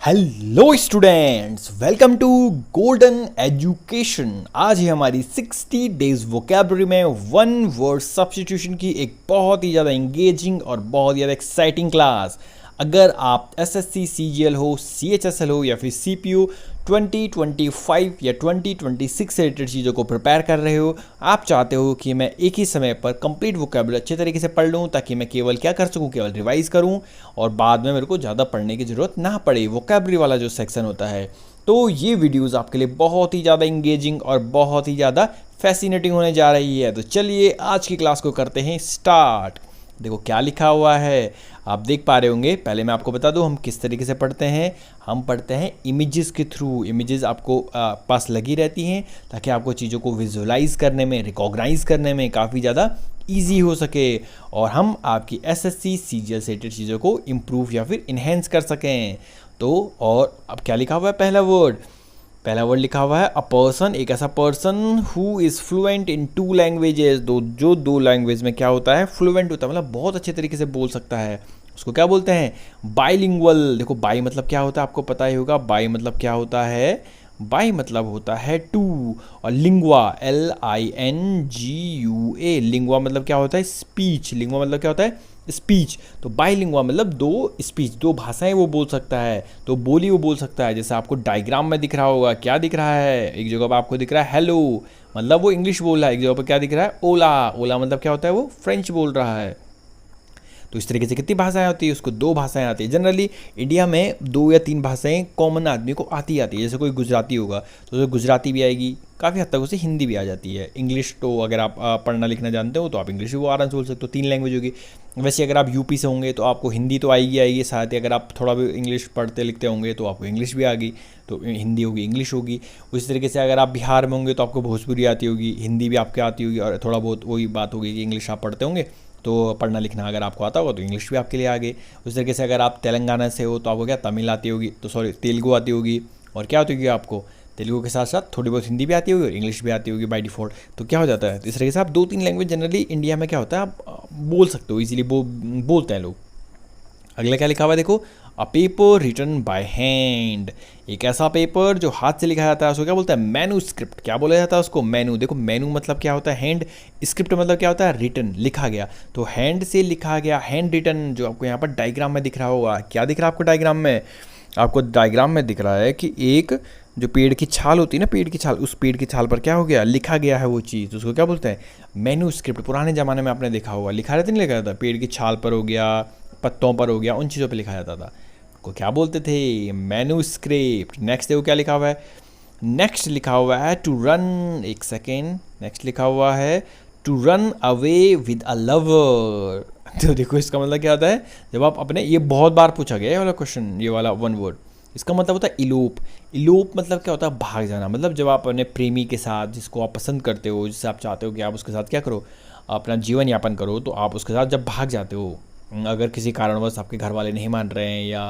Hello students, welcome to golden education. आज है हमारी 60 डेज वोकैबुलरी में वन वर्ड सब्स्टिट्यूशन की एक बहुत ही ज़्यादा इंगेजिंग और बहुत ही ज़्यादा एक्साइटिंग क्लास। अगर आप एसएससी सीजीएल हो, सीएचएसएल हो या फिर सीपीयू 2025 या 2026 से रिलेटेड चीज़ों को प्रिपेयर कर रहे हो, आप चाहते हो कि मैं एक ही समय पर कंप्लीट वोकैबुलरी अच्छे तरीके से पढ़ लूँ ताकि मैं केवल क्या कर सकूँ, केवल रिवाइज करूँ और बाद में मेरे को ज़्यादा पढ़ने की ज़रूरत ना पड़े। वोकैबुलरी वाला जो सेक्शन होता है, तो ये वीडियोज़ आपके लिए बहुत ही ज़्यादा इंगेजिंग और बहुत ही ज़्यादा फैसिनेटिंग होने जा रही है। तो चलिए आज की क्लास को करते हैं स्टार्ट। देखो क्या लिखा हुआ है, आप देख पा रहे होंगे। पहले मैं आपको बता दूं हम किस तरीके से पढ़ते हैं। हम पढ़ते हैं इमेजेस के थ्रू। इमेजेस आपको पास लगी रहती हैं ताकि आपको चीज़ों को विजुअलाइज करने में, रिकॉग्नाइज करने में काफ़ी ज़्यादा ईजी हो सके और हम आपकी एसएससी सीजीएल से रिलेटेड चीज़ों को इम्प्रूव या फिर इन्हेंस कर सकें। तो और अब क्या लिखा हुआ है, पहला वर्ड लिखा हुआ है अ पर्सन, एक ऐसा person who is fluent in 2 languages, जो 2 लैंग्वेज में क्या होता है, फ्लुएंट होता है, मतलब बहुत अच्छे तरीके से बोल सकता है। उसको क्या बोलते हैं, बाइलिंगुअल। देखो बाई मतलब क्या होता है, आपको पता ही होगा। बाई मतलब क्या होता है, बाई मतलब होता है टू। और लिंगुआ, LINGUA, लिंगुआ मतलब क्या होता है, स्पीच। लिंगुआ मतलब क्या होता है, स्पीच। तो बाइलिंगुआ मतलब दो भाषाएं वो बोल सकता है, तो बोली वो बोल सकता है। जैसे आपको डायग्राम में दिख रहा होगा, क्या दिख रहा है, एक जगह पर आपको दिख रहा है हेलो, मतलब वो इंग्लिश बोल रहा है। एक जगह पर क्या दिख रहा है, ओला, ओला मतलब क्या होता है, वो फ्रेंच बोल रहा है। तो इस तरीके से कितनी भाषाएं होती है, उसको 2 भाषाएं आती है। जनरली इंडिया में 2 या 3 भाषाएं कॉमन आदमी को आती है। जैसे कोई गुजराती होगा तो उसे गुजराती भी आएगी, काफ़ी हद तक उसे हिंदी भी आ जाती है। इंग्लिश तो अगर आप पढ़ना लिखना जानते हो तो आप इंग्लिश भी वो आराम से बोल सकते हो, 3 लैंग्वेज होगी। वैसे अगर आप यूपी से होंगे तो आपको हिंदी तो आएगी साथ ही अगर आप थोड़ा भी इंग्लिश पढ़ते लिखते होंगे तो आपको इंग्लिश भी आ गई, तो हिंदी होगी, इंग्लिश होगी। उसी तरीके से अगर आप बिहार में होंगे तो आपको भोजपुरी आती होगी, हिंदी भी आपके आती होगी और थोड़ा बहुत वही बात होगी कि इंग्लिश आप पढ़ते होंगे तो पढ़ना लिखना अगर आपको आता होगा तो इंग्लिश भी आपके लिए आ गई। उस तरीके से अगर आप तेलंगाना से हो तो आपको क्या तमिल आती होगी, तो सॉरी तेलुगु आती होगी। और क्या आती होगी आपको, तेलुगु के साथ साथ थोड़ी बहुत हिंदी भी आती होगी और इंग्लिश भी आती होगी बाय डिफ़ॉल्ट। तो क्या हो जाता है, तो इस तरीके से आप 2-3 लैंग्वेज जनरली इंडिया में क्या होता है आप बोल सकते हो, इजीली बोलते हैं लोग। अगला क्या लिखा हुआ है, देखो a paper written by hand, एक ऐसा पेपर जो हाथ से लिखा जाता है उसको क्या बोलते हैं, मैन्यूस्क्रिप्ट। क्या बोला जाता है उसको, मैनू। देखो मैनू मतलब क्या होता है, हैंड। स्क्रिप्ट मतलब क्या होता है, रिटन, लिखा गया। तो हैंड से लिखा गया, हैंड रिटन, जो आपको यहाँ पर डायग्राम में दिख रहा होगा। क्या दिख रहा है आपको डायग्राम में, आपको डायग्राम में दिख रहा है कि एक जो पेड़ की छाल होती है ना, पेड़ की छाल, उस पेड़ की छाल पर क्या हो गया, लिखा गया है वो चीज़, उसको क्या बोलते हैं, मैन्यूस्क्रिप्ट। पुराने ज़माने में आपने देखा होगा, लिखा रहता नहीं, लिखा जाता, पेड़ की छाल पर हो गया, पत्तों पर हो गया, उन चीज़ों पे लिखा जाता था, को क्या बोलते थे, मैन्यूस्क्रिप्ट। नेक्स्ट देखो क्या लिखा हुआ है, नेक्स्ट लिखा हुआ है टू रन, एक सेकेंड, नेक्स्ट लिखा हुआ है to run away with a lover. तो देखो इसका मतलब क्या होता है, जब आप अपने, ये बहुत बार पूछा गया है वाला क्वेश्चन, ये वाला वन वर्ड, इसका मतलब होता है इलोप। इलोप मतलब क्या होता है, भाग जाना। मतलब जब आप अपने प्रेमी के साथ, जिसको आप पसंद करते हो, जिससे आप चाहते हो कि आप उसके साथ क्या करो, अपना जीवन यापन करो, तो आप उसके साथ जब भाग जाते हो, अगर किसी कारणवश आपके घर वाले नहीं मान रहे हैं या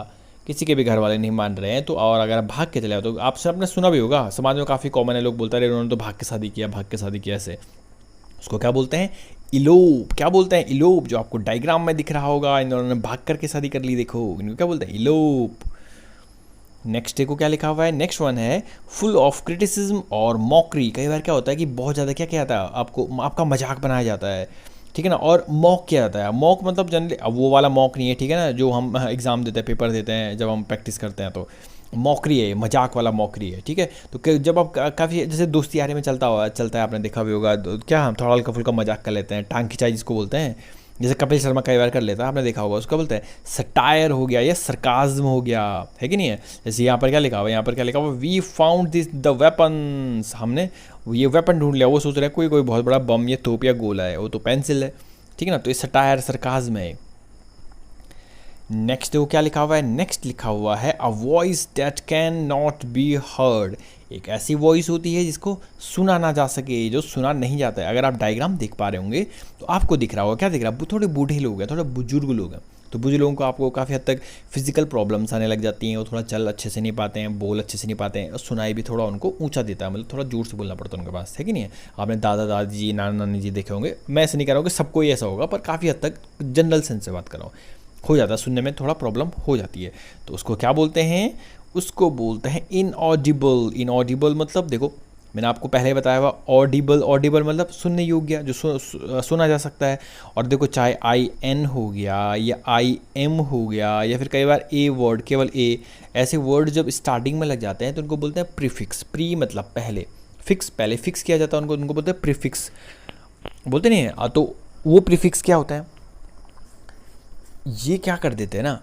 किसी के भी घर वाले नहीं मान रहे हैं तो, और अगर आप भाग के चले जाओ, तो आपसे आपने सुना भी होगा, समाज में काफ़ी कॉमन है, लोग बोलते हैं उन्होंने तो भाग के शादी किया, भाग के शादी किया, ऐसे। उसको क्या बोलते हैं, इलोप। क्या बोलते हैं, इलोप। जो आपको डायग्राम में दिख रहा होगा, इन्होंने भाग करके शादी कर ली, देखो इनको क्या बोलते हैं, इलोप। नेक्स्ट देखो क्या लिखा हुआ है, नेक्स्ट वन है फुल ऑफ क्रिटिसिज्म और मॉकरी। कई बार क्या होता है कि बहुत ज़्यादा क्या क्या आता है, आपको आपका मजाक बनाया जाता है, ठीक है ना, और मॉक किया जाता है। मॉक मतलब जनरली अब वो वाला मॉक नहीं है, ठीक है ना, जो हम एग्ज़ाम देते हैं, पेपर देते हैं, जब हम प्रैक्टिस करते हैं, तो मॉकरी है, मजाक वाला मॉकरी है, ठीक है। तो जब आप काफ़ी जैसे दोस्ती यारी में चलता है, आपने देखा भी होगा, तो क्या हम थोड़ा हल्का फुल्का मजाक कर लेते हैं, टांग खिंचाई जिसको बोलते हैं, जैसे कपिल शर्मा कई बार कर लेता है, आपने देखा होगा, उसका बोलते हैं सटायर हो गया या सरकाज्म हो गया, है कि नहीं है। जैसे यहाँ पर क्या लिखा हुआ है, यहाँ पर क्या लिखा हुआ, we found this the weapons, हमने ये वेपन ढूंढ लिया। वो सोच रहे हैं कोई बहुत बड़ा बम या तोप या गोला है, वो तो पेंसिल है, ठीक है ना। तो ये सटायर, सरकाज्म है। नेक्स्ट देखो क्या लिखा हुआ है, नेक्स्ट लिखा हुआ है a voice that can not be heard, एक ऐसी वॉइस होती है जिसको सुना ना जा सके, जो सुना नहीं जाता है। अगर आप डायग्राम देख पा रहे होंगे तो आपको दिख रहा होगा, क्या दिख रहा है, थोड़े बूढ़े लोग हैं, थोड़े बुजुर्ग लोग हैं, तो बुजुर्ग लोगों को आपको काफ़ी हद तक फिजिकल प्रॉब्लम्स आने लग जाती हैं, वो थोड़ा चल अच्छे से नहीं पाते हैं, बोल अच्छे से नहीं पाते हैं, और सुनाई भी थोड़ा उनको ऊंचा देता है, मतलब थोड़ा जोर से बोलना पड़ता है उनके पास, है कि नहीं है। आपने दादा दादी जी, नाना नानी जी देखे होंगे, मैं ऐसे नहीं कह रहा हूँ कि सबको ही ऐसा होगा, पर काफ़ी हद तक जनरल सेंस से बात कर रहा हूँ, हो जाता है, सुनने में थोड़ा प्रॉब्लम हो जाती है। तो उसको क्या बोलते हैं, उसको बोलते हैं इनऑडिबल। इनऑडिबल मतलब देखो मैंने आपको पहले बताया हुआ, ऑडिबल, ऑडिबल मतलब सुनने योग्य, जो सुना जा सकता है। और देखो चाहे आई एन हो गया या आई एम हो गया या फिर कई बार ए वर्ड, केवल ए, ऐसे वर्ड जब स्टार्टिंग में लग जाते हैं तो उनको बोलते हैं प्रीफिक्स। प्री मतलब पहले, फिक्स पहले फिक्स किया जाता है उनको बोलते हैं प्रीफिक्स, बोलते नहीं है। तो वो प्रीफिक्स क्या होता है, ये क्या कर देते हैं ना,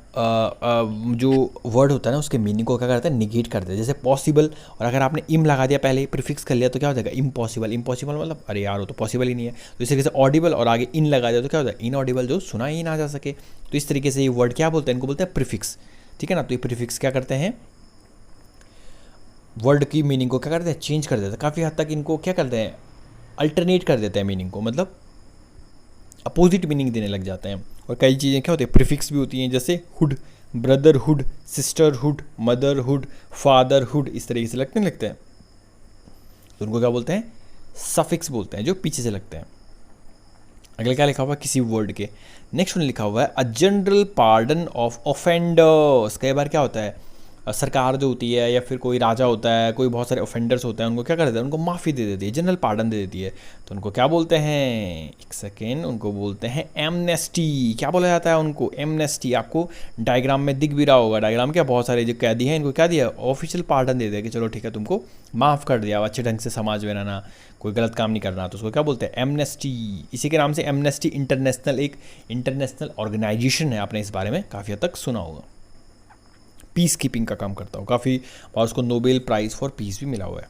जो वर्ड होता है ना उसके मीनिंग को क्या करते हैं, निगेट कर देते हैं। जैसे पॉसिबल, और अगर आपने इम लगा दिया पहले, प्रीफिक्स कर लिया तो क्या हो जाएगा, इम्पॉसिबल। इम्पॉसिबल मतलब अरे यार वो तो पॉसिबल ही नहीं है। तो इस तरीके से ऑडिबल और आगे इन लगा दिया तो क्या होता है, इनऑडिबल, जो सुना ही ना जा सके। तो इस तरीके से ये वर्ड क्या बोलते हैं, इनको बोलते हैं प्रीफिक्स, ठीक है ना। तो ये प्रीफिक्स क्या करते हैं, वर्ड की मीनिंग को क्या करते हैं, चेंज कर देते हैं। काफ़ी हद तक इनको क्या करते हैं, अल्टरनेट कर देते हैं मीनिंग को, मतलब अपोजिट मीनिंग देने लग जाते हैं। और कई चीज़ें क्या होती है, प्रीफिक्स भी होती हैं, जैसे hood, brotherhood, sisterhood, motherhood, fatherhood, इस तरीके से लगते हैं। तो उनको क्या बोलते हैं, सफिक्स बोलते हैं, जो पीछे से लगते हैं। अगले क्या लिखा हुआ है, किसी वर्ड के नेक्स्ट में लिखा हुआ है a general pardon of offenders. कई बार क्या होता है, सरकार जो होती है या फिर कोई राजा होता है, कोई बहुत सारे ऑफेंडर्स होते हैं, उनको क्या कर देता है, उनको माफ़ी दे देती है, जनरल पार्डन दे देती है। तो उनको क्या बोलते हैं, एक सेकेंड, उनको बोलते हैं एमनेस्टी। क्या बोला जाता है उनको, एमनेस्टी। आपको डायग्राम में दिख भी रहा होगा, डायग्राम क्या, बहुत सारे जो कैदी हैं इनको क्या दिया, ऑफिशियल पार्डन दे दिया कि चलो ठीक है तुमको माफ़ कर दिया, अच्छे ढंग से समाज में रहना, कोई गलत काम नहीं करना। तो उसको क्या बोलते हैं, एमनेस्टी। इसी के नाम से एमनेस्टी इंटरनेशनल एक इंटरनेशनल ऑर्गेनाइजेशन है, आपने इस बारे में काफ़ी हद तक सुना होगा। पीस कीपिंग का काम करता हूँ काफ़ी, और उसको नोबेल प्राइज़ फॉर पीस भी मिला हुआ है।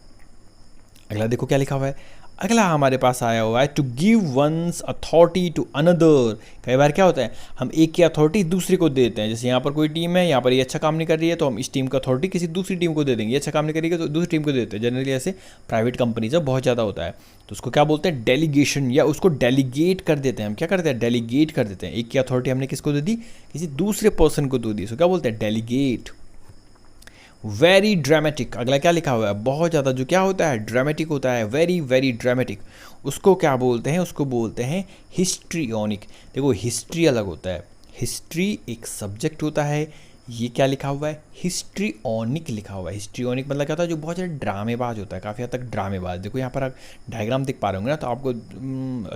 अगला देखो क्या लिखा हुआ है, अगला हमारे पास आया हुआ है to give one's authority to another. कई बार क्या होता है, हम एक की अथॉरिटी दूसरे को दे देते हैं। जैसे यहाँ पर कोई टीम है, यहाँ पर ये अच्छा काम नहीं कर रही है तो हम इस टीम का अथॉरिटी किसी दूसरी टीम को दे देंगे, ये अच्छा काम नहीं करेगी तो दूसरी टीम को दे देते हैं। जनरली ऐसे प्राइवेट कंपनीज में बहुत ज़्यादा होता है। तो उसको क्या बोलते हैं, डेलीगेशन, या उसको डेलीगेट कर देते हैं। हम क्या करते हैं, डेलीगेट कर देते हैं। एक की अथॉरिटी हमने किसको दे दी, किसी दूसरे पर्सन को दे दी, उसको क्या बोलते हैं, डेलीगेट। वेरी ड्रामेटिक, अगला क्या लिखा हुआ है, बहुत ज़्यादा जो क्या होता है, ड्रामेटिक होता है, वेरी वेरी ड्रामेटिक। उसको क्या बोलते हैं, उसको बोलते हैं हिस्ट्रियोनिक। देखो हिस्ट्री अलग होता है, हिस्ट्री एक सब्जेक्ट होता है, ये क्या लिखा हुआ है, हिस्ट्रियोनिक लिखा हुआ है। हिस्ट्रियोनिक मतलब क्या होता है, जो बहुत ज़्यादा ड्रामेबाज होता है, काफ़ी हद तक ड्रामेबाज। देखो यहाँ पर आप डायग्राम देख पा रहे होंगे ना, तो आपको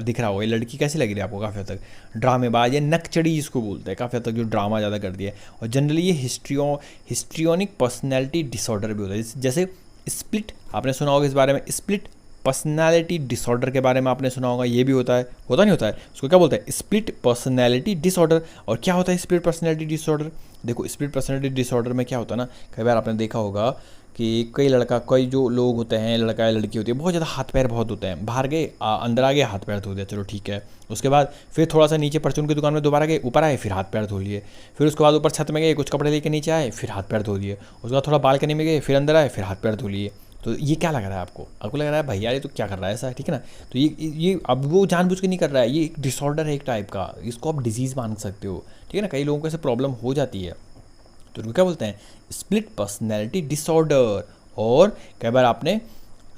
दिख रहा होगा ये लड़की कैसी लग रही है आपको, काफ़ी हद तक ड्रामेबाज या नकचड़ी जिसको बोलते हैं, काफ़ी हद तक जो ड्रामा ज़्यादा कर दिया है। और जनरली ये हिस्ट्रियोनिक पर्सनैलिटी डिसऑर्डर भी होता है। जैसे स्प्लिट, आपने सुना होगा इस बारे में, स्प्लिट पर्सनैलिटी डिसऑर्डर के बारे में आपने सुना होगा, ये भी होता है, होता नहीं होता है, उसको क्या बोलते हैं, स्प्लिट पर्सनैलिटी डिसऑर्डर। और क्या होता है स्प्लिट पर्सनैलिटी डिसऑर्डर, देखो स्प्लिट पर्सनैलिटी डिसऑर्डर में क्या होता है ना, कई बार आपने देखा होगा कि कई जो लोग होते हैं, लड़का या लड़की होती है, बहुत ज़्यादा हाथ पैर बहुत होते हैं, बाहर गए अंदर आ गए हाथ पैर धो दिया, चलो ठीक है। उसके बाद फिर थोड़ा सा नीचे परचून की दुकान में दोबारा गए, ऊपर आए फिर हाथ पैर धो लिए। फिर उसके बाद ऊपर छत में गए, कुछ कपड़े लेके नीचे आए, फिर हाथ पैर धो दिए। उसके बाद थोड़ा बालकनी में गए, फिर अंदर आए, फिर हाथ पैर धो लिए। तो ये क्या लग रहा है आपको, आपको लग रहा है भैया ये तो क्या कर रहा है ऐसा, ठीक है ना। तो ये अब वो जानबूझ के नहीं कर रहा है, ये एक डिसऑर्डर है एक टाइप का, इसको आप डिजीज़ मान सकते हो, ठीक है ना। कई लोगों को ऐसे प्रॉब्लम हो जाती है, तो उनको क्या बोलते हैं, स्प्लिट पर्सनैलिटी डिसऑर्डर। और कई बार आपने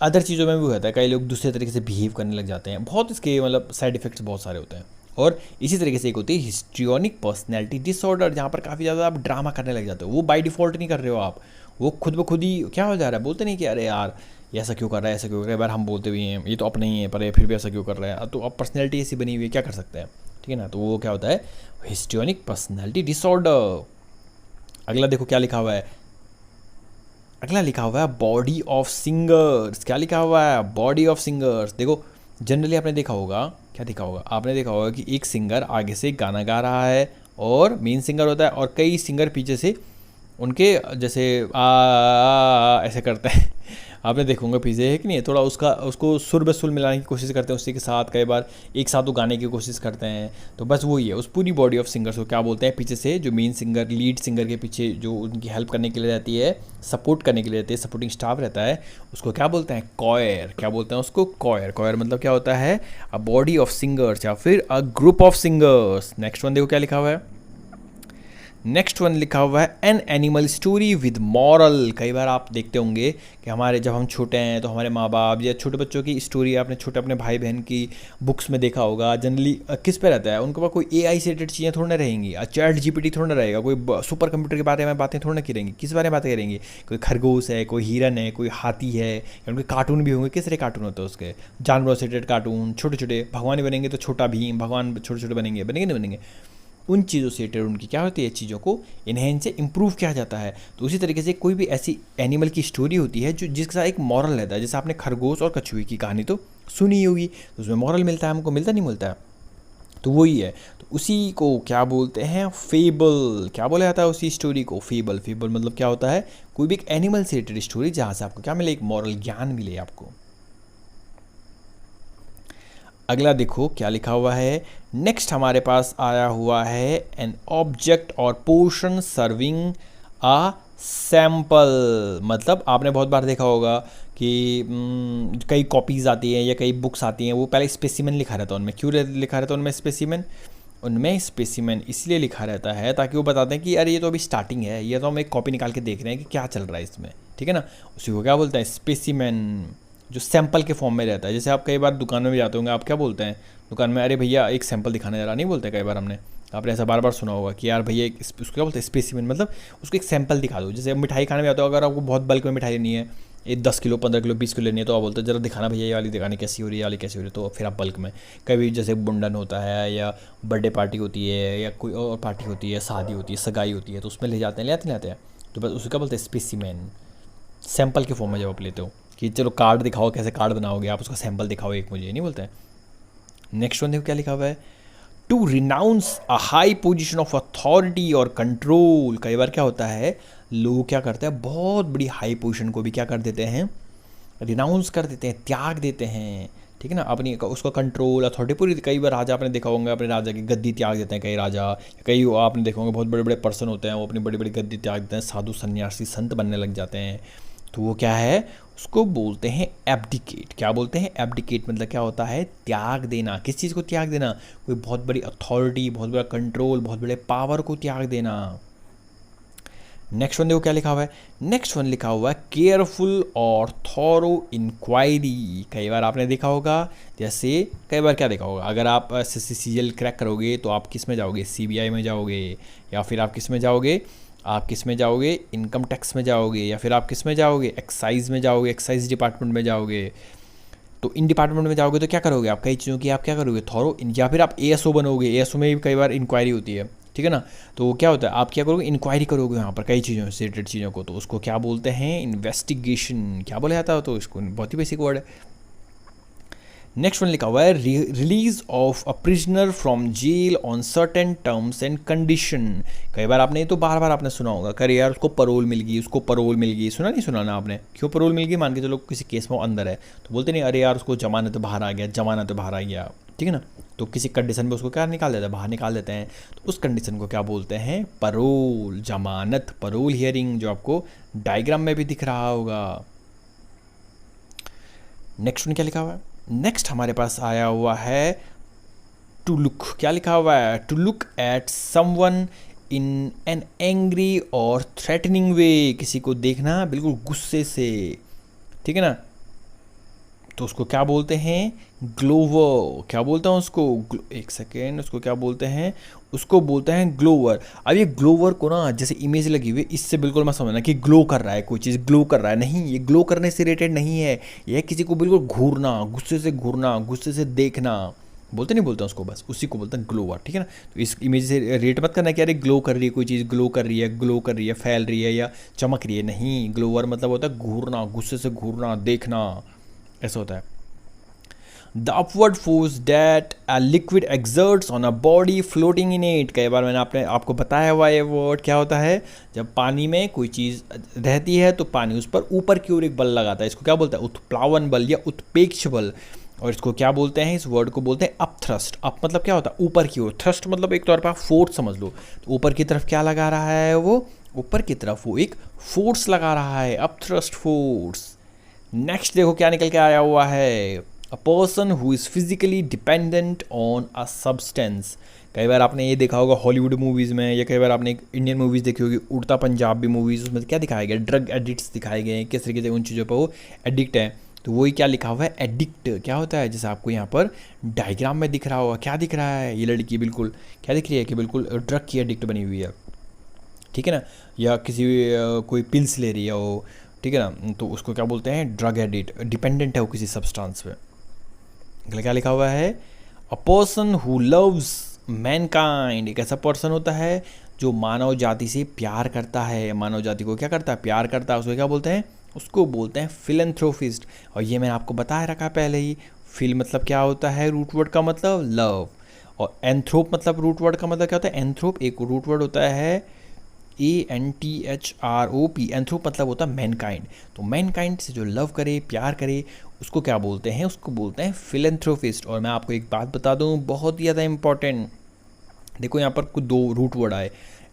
अदर चीज़ों में भी होता है, कई लोग दूसरे तरीके से बिहेव करने लग जाते हैं, बहुत इसके मतलब साइड इफेक्ट्स बहुत सारे होते हैं। और इसी तरीके से एक होती है हिस्ट्रियोनिक पर्सनैलिटी डिसऑर्डर, जहाँ पर काफ़ी ज़्यादा आप ड्रामा करने लग जाते हो। वो बाय डिफ़ॉल्ट नहीं कर रहे हो आप, वो खुद ब खुद ही क्या हो जा रहा है, बोलते नहीं कि अरे यार ये ऐसा क्यों कर रहा है, ऐसा क्यों कर रहा है। बार हम बोलते भी हैं ये तो अपना ही है, पर ये फिर भी ऐसा क्यों कर रहा है। तो अब पर्सनैलिटी ऐसी बनी हुई है, क्या कर सकते हैं, ठीक है ना। तो वो क्या होता है, हिस्ट्रियोनिक पर्सनैलिटी डिसऑर्डर। अगला देखो क्या लिखा हुआ है, अगला लिखा हुआ है बॉडी ऑफ सिंगर्स। क्या लिखा हुआ है, बॉडी ऑफ सिंगर्स। देखो जनरली आपने देखा होगा, क्या देखा होगा, आपने देखा होगा कि एक सिंगर आगे से गाना गा रहा है और मेन सिंगर होता है, और कई सिंगर पीछे से उनके जैसे ऐसे करते हैं। आपने देखूंगा पीछे है कि नहीं, थोड़ा उसको सुर बे सुर मिलाने की कोशिश करते हैं उसी के साथ, कई बार एक साथ वो गाने की कोशिश करते हैं। तो बस वही है, उस पूरी बॉडी ऑफ सिंगर्स को क्या बोलते हैं, पीछे से जो मेन सिंगर लीड सिंगर के पीछे जो उनकी हेल्प करने के लिए रहती है, सपोर्ट करने के लिए रहती है, सपोर्टिंग स्टाफ रहता है, उसको क्या बोलते हैं, कॉयर। क्या बोलते हैं उसको, कॉयर। कॉयर मतलब क्या होता है, अ बॉडी ऑफ सिंगर्स या फिर a group of singers. Next one देखो क्या लिखा हुआ है, नेक्स्ट वन लिखा हुआ है an animal story with moral. कई बार आप देखते होंगे कि हमारे जब हम छोटे हैं तो हमारे माँ बाप या छोटे बच्चों की स्टोरी आपने छोटे अपने भाई बहन की बुक्स में देखा होगा। जनरली किस पे रहता है, उनके पास कोई एआई से रिलेटेड चीज़ें थोड़ी ना रहेंगी, चैट जीपीटी थोड़ा ना रहेगा, कोई सुपर कंप्यूटर के बारे में बातें थोड़ा ना करेंगी। किस बारे में बातें करेंगे, कोई खरगोश है, कोई हिरन है, कोई हाथी है, या उनके कार्टून भी होंगे। किस तरह कार्टून होते हैं उसके, जानवरों से रिलेटेड कार्टून, छोटे छोटे। भगवान बनेंगे तो छोटा भीम, भगवान छोटे छोटे बनेंगे, बनेंगे नहीं बनेंगे। उन चीज़ों से रिलेटेड उनकी क्या होती है, चीज़ों को इन्हेंस से इम्प्रूव किया जाता है। तो उसी तरीके से कोई भी ऐसी एनिमल की स्टोरी होती है जो जिसके साथ एक मॉरल रहता है। जैसे आपने खरगोश और कछुए की कहानी तो सुनी होगी, तो उसमें मॉरल मिलता है, हमको मिलता नहीं मिलता है, तो वही है। तो उसी को क्या बोलते हैं, फेबल। क्या बोला जाता है उसी स्टोरी को, फेबल। फेबल मतलब क्या होता है, कोई भी एक एनिमल से रिलेटेड स्टोरी जहाँ से आपको क्या मिले, एक मॉरल ज्ञान मिले आपको। अगला देखो क्या लिखा हुआ है। नेक्स्ट हमारे पास आया हुआ है एन ऑब्जेक्ट और पोर्शन सर्विंग आ सैम्पल। मतलब आपने बहुत बार देखा होगा कि कई कॉपीज़ आती हैं या कई बुक्स आती हैं, वो पहले स्पेसिमेन लिखा रहता है उनमें। क्यों लिखा रहता है उनमें स्पेसिमेन? उनमें स्पेसिमेन इसलिए लिखा रहता है ताकि वो बताते हैं कि अरे ये तो अभी स्टार्टिंग है, ये तो हम एक कॉपी निकाल के देख रहे हैं कि क्या चल रहा है इसमें, ठीक है ना। उसी को क्या बोलते हैं, स्पेसिमेन, जो सैंपल के फॉर्म में रहता है। जैसे आप कई बार दुकान में भी जाते होंगे, आप क्या बोलते हैं दुकान में, अरे भैया एक सैंपल दिखाने जरा, नहीं बोलते कई बार हमने, आपने ऐसा बार बार सुना होगा कि यार भैया उसको क्या बोलते हैं, स्पेसिमेन। मतलब उसको एक सैंपल दिखा दो। जैसे मिठाई खाने में आता हो, अगर आपको बहुत बल्क में मिठाई लेनी है, ये 10 किलो 15 किलो 20 किलो लेनी है, तो आप बोलते हैं जरा दिखाना भैया ये वाली दिखानी कैसी हो रही है, ये वाली कैसी हो रही है। तो फिर आप बल्क में, कभी जैसे मुंडन होता है या बर्थडे पार्टी होती है या कोई और पार्टी होती है, शादी होती है, सगाई होती है, तो उसमें ले जाते हैं, ले आते हैं। तो बस उसको क्या बोलते हैं, स्पेसिमेन। सैंपल के फॉर्म में जब आप लेते हो कि चलो कार्ड दिखाओ, कैसे कार्ड बनाओगे आप, उसका सैंपल दिखाओ एक, मुझे नहीं बोलते हैं। नेक्स्ट वन देखो क्या लिखा हुआ है, to renounce a high position of authority और कंट्रोल। कई बार क्या होता है, लोग क्या करते हैं, बहुत बड़ी हाई पोजीशन को भी क्या कर देते हैं, रिनाउंस कर देते हैं, त्याग देते हैं, ठीक है ना, अपनी उसका कंट्रोल अथॉरिटी पूरी। कई बार राजा आपने देखा होगा, अपने राजा की गद्दी त्याग देते हैं कई राजा, कई आपने देखा होगा बहुत बड़े बड़े पर्सन होते हैं, वो अपनी बड़ी बड़ी गद्दी त्याग देते हैं, साधु सन्यासी संत बनने लग जाते हैं। तो वो क्या है, उसको बोलते हैं एब्डिकेट। क्या बोलते हैं, एब्डिकेट। मतलब क्या होता है, त्याग देना। किस चीज़ को त्याग देना, कोई बहुत बड़ी अथॉरिटी, बहुत बड़ा कंट्रोल, बहुत बड़े पावर को त्याग देना। नेक्स्ट वन देखो क्या लिखा हुआ है। नेक्स्ट वन लिखा हुआ है केयरफुल और थॉरो इंक्वायरी। कई बार आपने देखा होगा, जैसे कई बार क्या देखा होगा, अगर आप सीजीएल क्रैक करोगे तो आप किस में जाओगे, सीबीआई में जाओगे, या फिर आप किस में जाओगे, आप किस में जाओगे, इनकम टैक्स में जाओगे, या फिर आप किस में जाओगे, एक्साइज में जाओगे, एक्साइज डिपार्टमेंट में जाओगे। तो इन डिपार्टमेंट में जाओगे तो क्या करोगे, आप कई चीज़ों की आप क्या करोगे, थॉरो। या फिर आप एएसओ बनोगे, एएसओ में भी कई बार इंक्वायरी होती है, ठीक है ना। तो क्या होता है, आप क्या करोगे, इंक्वायरी करोगे वहाँ पर कई चीज़ों से रिलेटेड चीज़ों को, तो उसको क्या बोलते हैं, इन्वेस्टिगेशन। क्या बोला जाता है, तो इसको बहुत ही बेसिक वर्ड है। नेक्स्ट वन लिखा हुआ है release of a prisoner from jail on certain terms and condition. कई बार आपने तो बार बार आपने सुना होगा, करे यार उसको परोल मिल गई, उसको परोल मिल गई, सुना नहीं सुना ना आपने, क्यों परोल मिल गई, मान के चलो किसी केस में वो अंदर है, तो बोलते नहीं अरे यार उसको जमानत बाहर आ गया, जमानत बाहर आ गया, ठीक है ना। तो किसी कंडीशन में उसको क्या निकाल देते हैं, बाहर निकाल देते हैं, तो उस कंडीशन को क्या बोलते हैं, परोल, जमानत, परोल हियरिंग, जो आपको डायग्राम में भी दिख रहा होगा। नेक्स्ट वन क्या लिखा हुआ है, नेक्स्ट हमारे पास आया हुआ है टू लुक। क्या लिखा हुआ है, to look at someone in an angry और थ्रेटनिंग वे। किसी को देखना बिल्कुल गुस्से से, ठीक है ना, तो उसको क्या बोलते हैं, ग्लोवर। क्या बोलता हूँ उसको, एक सेकेंड, उसको क्या बोलते हैं, उसको बोलते हैं ग्लोवर। अब ये ग्लोवर को ना, जैसे इमेज लगी हुई, इससे बिल्कुल मत समझना कि ग्लो कर रहा है, कोई चीज़ ग्लो कर रहा है, नहीं, ये ग्लो करने से रिलेटेड नहीं है। ये किसी को बिल्कुल घूरना, गुस्से से घूरना, गुस्से से देखना, बोलते नहीं बोलते उसको, बस उसी को बोलते हैं ग्लोवर, ठीक है ना। तो इस इमेज से रेट मत करना कि अरे ग्लो कर रही है कोई चीज़, ग्लो कर रही है, ग्लो कर रही है, फैल रही है या चमक रही है, नहीं। ग्लोवर मतलब होता है घूरना, गुस्से से घूरना, देखना, ऐसा होता है। The upward force that a liquid exerts on a body floating in it. कई बार मैंने आपको बताया हुआ ये वर्ड क्या होता है, जब पानी में कोई चीज़ रहती है तो पानी उस पर ऊपर की ओर एक बल लगाता है, इसको क्या बोलते हैं, उत्प्लावन बल या उत्पेक्ष बल। और इसको क्या बोलते हैं, इस वर्ड को बोलते हैं अपथ्रस्ट। अप मतलब क्या होता है, ऊपर की ओर, थ्रस्ट मतलब एक तौर पर फोर्स समझ लो, तो ऊपर की तरफ क्या लगा रहा है वो, ऊपर की तरफ वो एक फोर्स लगा रहा है, अपथ्रस्ट फोर्स। नेक्स्ट देखो क्या निकल के आया हुआ है, अ person who is physically dependent on a substance. कई बार आपने ये देखा होगा हॉलीवुड मूवीज़ में, या कई बार आपने इंडियन मूवीज़ देखी होगी, उड़ता पंजाबी मूवीज़, उसमें क्या दिखाया गया, ड्रग एडिक्ट्स दिखाए गए हैं, किस तरीके से उन चीज़ों पर वो एडिक्ट है। तो वही क्या लिखा हुआ है, एडिक्ट क्या होता है, जैसे आपको यहाँ पर डायग्राम में दिख रहा होगा, क्या दिख रहा है, ये लड़की बिल्कुल क्या दिख रही है कि बिल्कुल ड्रग की एडिक्ट बनी हुई है, ठीक है ना, या किसी कोई पिल्स ले रही है वो, ठीक है ना, तो उसको क्या बोलते हैं, ड्रग एडिक्ट, डिपेंडेंट है वो किसी सब्सटेंस पे। क्या लिखा हुआ है, अ पर्सन हु लव्स मैनकाइंड, एक ऐसा पर्सन होता है जो मानव जाति से प्यार करता है, मानव जाति को क्या करता है, प्यार करता है, उसको क्या बोलते हैं, उसको बोलते हैं फिलैंथ्रोपिस्ट। और ये मैंने आपको बताया रखा पहले ही, फिल मतलब क्या होता है, रूट वर्ड का मतलब लव, और एंथ्रोप मतलब रूट वर्ड का मतलब क्या होता है, एंथ्रोप एक रूट वर्ड होता है ANTHROP, एंथ्रोप मतलब होता है मैनकाइंड। तो मैनकाइंड से जो लव करे, प्यार करे, उसको क्या बोलते हैं, उसको बोलते हैं फिलैंथ्रोपिस्ट। और मैं आपको एक बात बता दूं, बहुत ही ज़्यादा इंपॉर्टेंट, देखो यहाँ पर कुछ दो रूट वर्ड आए,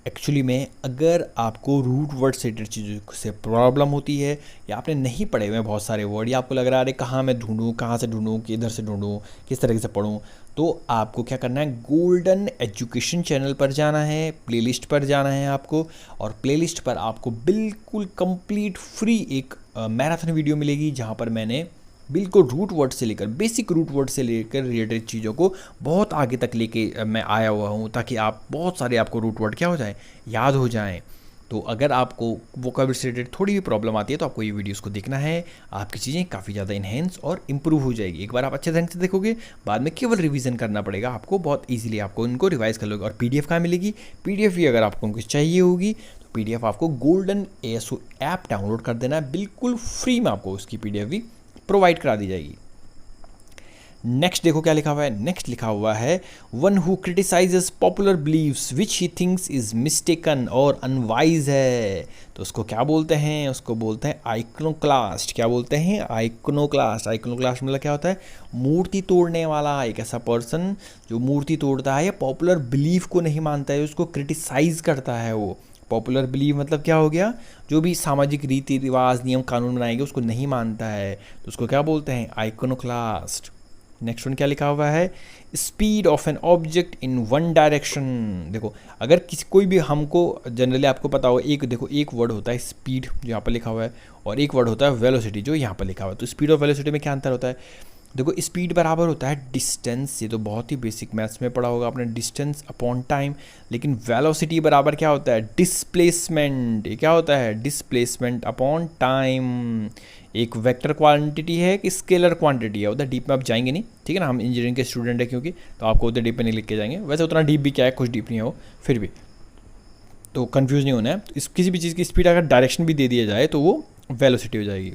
एक्चुअली में अगर आपको रूट वर्ड से रिलेटेड चीज़ों से प्रॉब्लम होती है, या आपने नहीं पढ़े हुए बहुत सारे वर्ड, या आपको लग रहा है अरे कहाँ मैं ढूंढूं, कहाँ से ढूंढूं, किधर से ढूंढूं, किस तरीके से पढ़ूं, तो आपको क्या करना है, गोल्डन एजुकेशन चैनल पर जाना है, प्लेलिस्ट पर जाना है आपको, और प्लेलिस्ट पर आपको बिल्कुल कंप्लीट फ्री एक मैराथन वीडियो मिलेगी, जहाँ पर मैंने बिल्कुल रूट वर्ड से लेकर, बेसिक रूट वर्ड से लेकर रिलेटेड चीज़ों को बहुत आगे तक लेके मैं आया हुआ हूँ, ताकि आप बहुत सारे आपको रूट वर्ड क्या हो जाए, याद हो जाएं। तो अगर आपको वोकैबुलरी से रिलेटेड थोड़ी भी प्रॉब्लम आती है तो आपको ये वीडियोस को देखना है, आपकी चीज़ें काफ़ी ज़्यादा इन्हेंस और इम्प्रूव हो जाएगी। एक बार आप अच्छे ढंग से देखोगे, बाद में केवल रिवीजन करना पड़ेगा आपको, बहुत ईजिली आपको इनको रिवाइज कर लोगे। और PDF कहाँ मिलेगी, PDF भी अगर आपको कुछ चाहिए होगी तो PDF आपको गोल्डन ASO ऐप डाउनलोड कर देना है, बिल्कुल फ्री में आपको उसकी PDF भी प्रोवाइड करा दी जाएगी। नेक्स्ट देखो क्या लिखा हुआ है, नेक्स्ट लिखा हुआ है, one who criticises popular believes which he thinks is mistaken और अनवाइज है। तो उसको क्या बोलते हैं, उसको बोलते हैं आइकोनोक्लास्ट। क्या बोलते हैं, आइकोनोक्लास्ट। आइकोनोक्लास्ट मतलब क्या होता है, मूर्ति तोड़ने वाला, एक ऐसा पर्सन जो मूर्ति तोड़ता है या पॉपुलर बिलीफ को नहीं मानता है, उसको क्रिटिसाइज करता है वो। पॉपुलर बिलीव मतलब क्या हो गया, जो भी सामाजिक रीति रिवाज नियम कानून बनाएंगे उसको नहीं मानता है, तो उसको क्या बोलते हैं, आइकोनोक्लास्ट। नेक्स्ट वन क्या लिखा हुआ है, speed of an object in one direction. देखो अगर किसी कोई भी, हमको जनरली आपको पता हो, एक देखो एक वर्ड होता है स्पीड जो यहाँ पर लिखा हुआ है, और एक वर्ड होता है वेलोसिटी जो यहाँ पर लिखा हुआ है। तो स्पीड और वेलोसिटी में क्या अंतर होता है, देखो स्पीड बराबर होता है डिस्टेंस, ये तो बहुत ही बेसिक मैथ्स में पढ़ा होगा आपने, डिस्टेंस अपॉन टाइम। लेकिन वेलोसिटी बराबर क्या होता है, डिस्प्लेसमेंट। ये क्या होता है, डिस्प्लेसमेंट अपॉन टाइम। एक वेक्टर क्वांटिटी है कि स्केलर क्वांटिटी है, उधर डीप में आप जाएंगे नहीं, ठीक है ना, हम इंजीनियरिंग के स्टूडेंट हैं क्योंकि, तो आपको उधर डीप में नहीं लिख के जाएंगे। वैसे उतना डीप भी क्या है, कुछ डीप नहीं है वो, फिर भी तो कन्फ्यूज़ नहीं होना है। तो इस किसी भी चीज़ की स्पीड अगर डायरेक्शन भी दे दिया जाए तो वो वेलोसिटी हो जाएगी।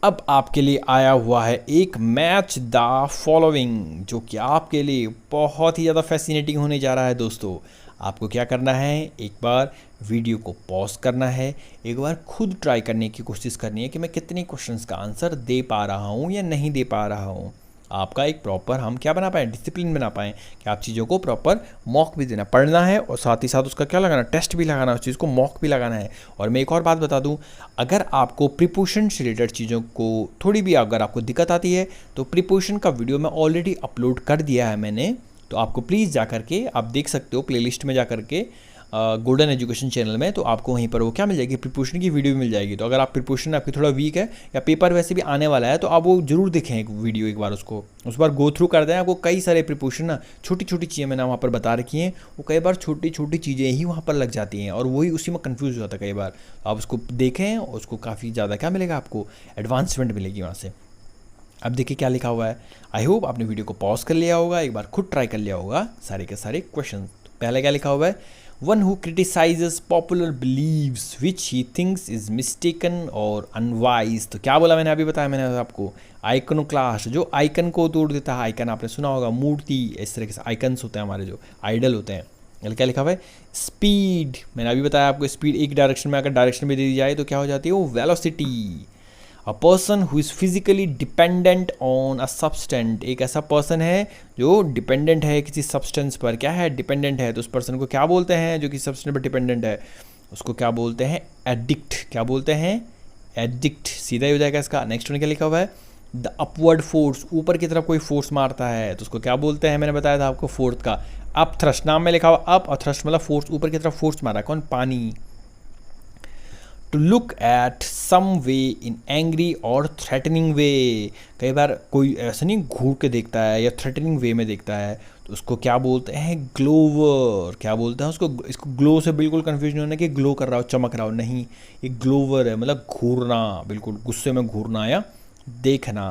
अब आपके लिए आया हुआ है एक मैच द फॉलोइंग, जो कि आपके लिए बहुत ही ज़्यादा फैसिनेटिंग होने जा रहा है दोस्तों। आपको क्या करना है, एक बार वीडियो को पॉज करना है, एक बार खुद ट्राई करने की कोशिश करनी है कि मैं कितने क्वेश्चंस का आंसर दे पा रहा हूँ या नहीं दे पा रहा हूँ। आपका एक प्रॉपर हम क्या बना पाएँ, डिसिप्लिन बना पाएँ कि आप चीज़ों को प्रॉपर मॉक भी देना, पढ़ना है और साथ ही साथ उसका क्या लगाना, टेस्ट भी लगाना, उस चीज़ को मॉक भी लगाना है। और मैं एक और बात बता दूं, अगर आपको प्रीपोजिशन से रिलेटेड चीज़ों को थोड़ी भी अगर आपको दिक्कत आती है तो प्रीपोजिशन का वीडियो मैं ऑलरेडी अपलोड कर दिया है मैंने, तो आपको प्लीज़ जा करके आप देख सकते हो प्लेलिस्ट में जा करके गोल्डन एजुकेशन चैनल में, तो आपको वहीं पर वो क्या मिल जाएगी, प्रीपोजिशन की वीडियो भी मिल जाएगी। तो अगर आप प्रीपोजिशन आपकी थोड़ा वीक है या पेपर वैसे भी आने वाला है तो आप वो जरूर देखें एक वीडियो, एक बार उसको उस बार गो थ्रू कर दें। आपको कई सारे प्रीपोजिशन ना, छोटी छोटी चीज़ें मैंने वहाँ पर बता रखी हैं, वो कई बार छोटी छोटी चीज़ें ही वहाँ पर लग जाती हैं और वही उसी में कन्फ्यूज़ हो जाता है कई बार। आप उसको देखें और उसको काफ़ी ज़्यादा क्या मिलेगा, आपको एडवांसमेंट मिलेगी वहाँ से। अब देखिए क्या लिखा हुआ है, आई होप आपने वीडियो को पॉज कर लिया होगा, एक बार खुद ट्राई कर लिया होगा सारे के सारे क्वेश्चन। पहले क्या लिखा हुआ है, one who criticises popular believes which he thinks is mistaken और अनवाइज। तो क्या बोला मैंने, अभी बताया मैंने आपको, आइकनोक्लास्ट, जो आइकन को तोड़ देता है। आइकन आपने सुना होगा, मूर्ति, इस तरह से आइकन्स होते हैं हमारे जो आइडल होते हैं। क्या लिखा हुआ है, स्पीड, मैंने अभी बताया आपको, स्पीड एक डायरेक्शन में अगर डायरेक्शन में दे दी जाए तो क्या हो जाती है वो velocity. A person who is physically dependent on a substance, एक ऐसा पर्सन है जो डिपेंडेंट है किसी सब्सटेंस पर। क्या है, डिपेंडेंट है, तो उस पर्सन को क्या बोलते हैं जो किसी सब्सटेंस पर डिपेंडेंट है, उसको क्या बोलते हैं, एडिक्ट। क्या बोलते हैं, एडिक्ट, सीधा ही हो जाएगा इसका। नेक्स्ट वन क्या लिखा हुआ है, द अपवर्ड फोर्स, ऊपर की तरफ कोई फोर्स मारता है तो उसको क्या बोलते हैं, मैंने बताया था आपको फोर्थ का अप थ्रस्ट, नाम में लिखा हुआ अप और थ्रस्ट मतलब फोर्स, ऊपर की तरफ फोर्स मारा कौन, पानी। To look at some way in angry और थ्रेटनिंग वे, कई बार कोई ऐसा नहीं घूर के देखता है या थ्रेटनिंग वे में देखता है तो उसको क्या बोलते हैं, ग्लोवर। क्या बोलते हैं उसको, इसको ग्लो से बिल्कुल कंफ्यूज नहीं होना कि ग्लो कर रहा हो चमक रहा हो, नहीं, ये ग्लोवर है, मतलब घूरना, बिल्कुल गुस्से में घूरना या देखना।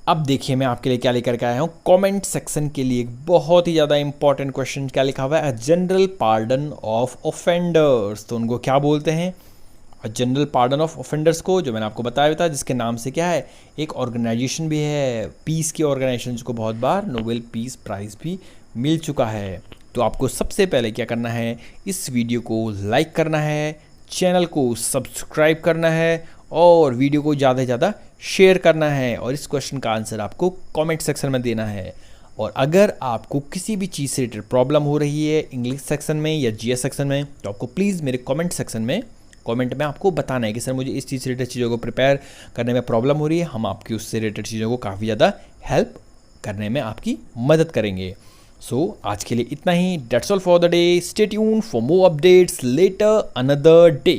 अब देखिए मैं आपके लिए क्या लेकर के आया हूँ कमेंट सेक्शन के लिए एक बहुत ही ज़्यादा इंपॉर्टेंट क्वेश्चन, क्या लिखा हुआ है, a general pardon of offenders, तो उनको क्या बोलते हैं, a general pardon of offenders को, जो मैंने आपको बताया था, जिसके नाम से क्या है, एक ऑर्गेनाइजेशन भी है, पीस की ऑर्गेनाइजेशन, जिसको बहुत बार नोबेल पीस प्राइज़ भी मिल चुका है। तो आपको सबसे पहले क्या करना है, इस वीडियो को लाइक करना है, चैनल को सब्सक्राइब करना है और वीडियो को ज़्यादा से ज़्यादा शेयर करना है और इस क्वेश्चन का आंसर आपको कमेंट सेक्शन में देना है। और अगर आपको किसी भी चीज़ से रिलेटेड प्रॉब्लम हो रही है इंग्लिश सेक्शन में या जीएस सेक्शन में तो आपको प्लीज़ मेरे कमेंट सेक्शन में कमेंट में आपको बताना है कि सर मुझे इस चीज़ से रिलेटेड चीज़ों को प्रिपेयर करने में प्रॉब्लम हो रही है, हम आपकी उससे रिलेटेड चीज़ों को काफ़ी ज़्यादा हेल्प करने में आपकी मदद करेंगे। सो आज के लिए इतना ही, that's all for the day, stay tuned for more updates later another day.